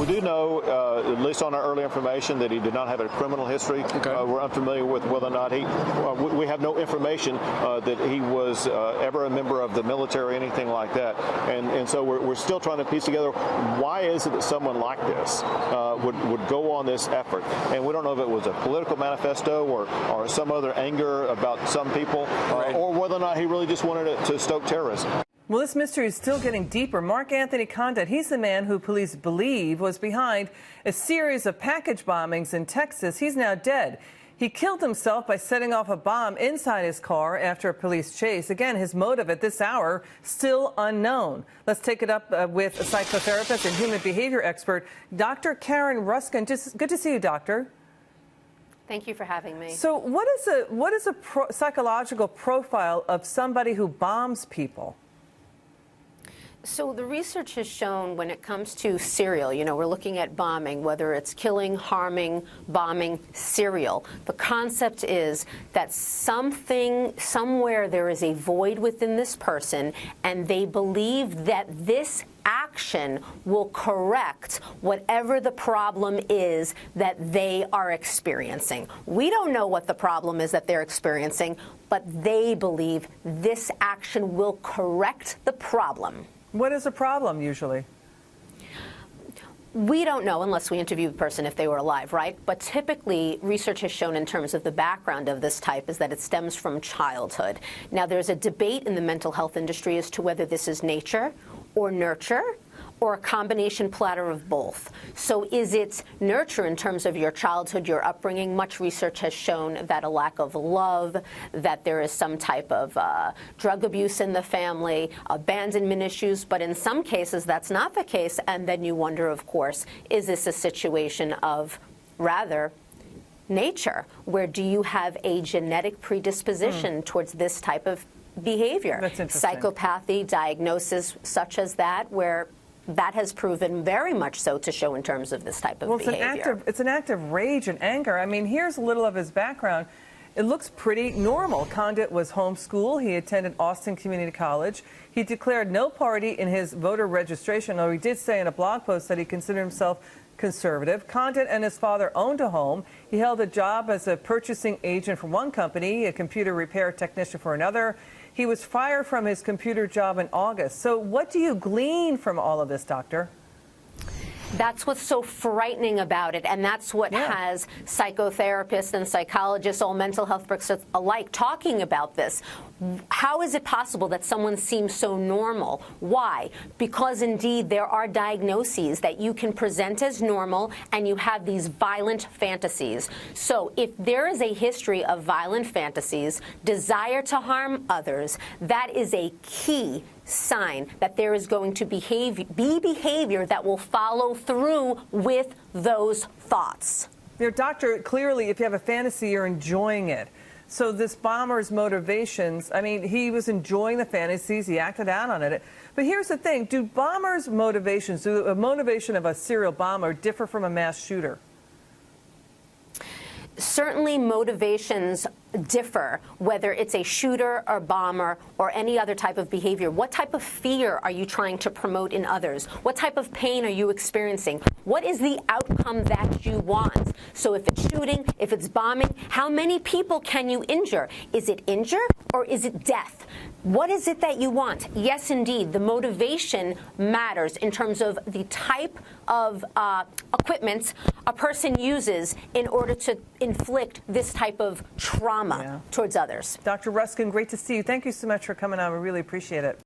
We do know, at least on our early information, that he did not have a criminal history. Okay. We're unfamiliar with whether or not we have no information that he was ever a member of the military or anything like that. And so we're still trying to piece together why is it that someone like this would go on this effort. And we don't know if it was a political manifesto or some other anger about some people, or whether or not he really just wanted to stoke terrorism. Well, this mystery is still getting deeper. Mark Anthony Condit, he's the man who police believe was behind a series of package bombings in Texas. He's now dead. He killed himself by setting off a bomb inside his car after a police chase. Again, his motive at this hour still unknown. Let's take it up with a psychotherapist and human behavior expert, Dr. Karen Ruskin. Just good to see you, doctor. Thank you for having me. So what is a psychological profile of somebody who bombs people? So the research has shown when it comes to serial, we're looking at bombing, whether it's killing, harming, bombing, serial. The concept is that somewhere there is a void within this person, and they believe that this action will correct whatever the problem is that they are experiencing. We don't know what the problem is that they're experiencing, but they believe this action will correct the problem. What is the problem usually? We don't know unless we interview the person if they were alive, right? But typically, research has shown in terms of the background of this type is that it stems from childhood. Now, there's a debate in the mental health industry as to whether this is nature or nurture, or a combination platter of both. So is it nurture in terms of your childhood, your upbringing? Much research has shown that a lack of love, that there is some type of drug abuse in the family, abandonment issues, but in some cases that's not the case, and then you wonder, of course, is this a situation of rather nature, where do you have a genetic predisposition towards this type of behavior? That's interesting. Psychopathy, diagnosis such as that, where that has proven very much so to show in terms of this type of behavior. It's an act of rage and anger. I mean, here's a little of his background. It looks pretty normal. Condit was homeschooled. He attended Austin Community College. He declared no party in his voter registration, though he did say in a blog post that he considered himself conservative. Condit and his father owned a home. He held a job as a purchasing agent for one company, a computer repair technician for another. He was fired from his computer job in August. So what do you glean from all of this, doctor? That's what's so frightening about it, and that's what has psychotherapists and psychologists, all mental health experts alike, talking about this. How is it possible that someone seems so normal? Why? Because indeed there are diagnoses that you can present as normal and you have these violent fantasies. So if there is a history of violent fantasies, desire to harm others, that is a key sign that there is going to be behavior that will follow through with those thoughts. Doctor, clearly if you have a fantasy, you're enjoying it. So this bomber's motivations, I mean, he was enjoying the fantasies, he acted out on it. But here's the thing, do bombers' motivations, do a motivation of a serial bomber differ from a mass shooter? Certainly motivations differ, whether it's a shooter or bomber or any other type of behavior. What type of fear are you trying to promote in others? What type of pain are you experiencing? What is the outcome that you want? So if it's shooting, if it's bombing, how many people can you injure? Is it injure or is it death? What is it that you want? Yes, indeed, the motivation matters in terms of the type of equipment a person uses in order to inflict this type of trauma towards others. Dr. Ruskin, great to see you. Thank you so much for coming on. We really appreciate it.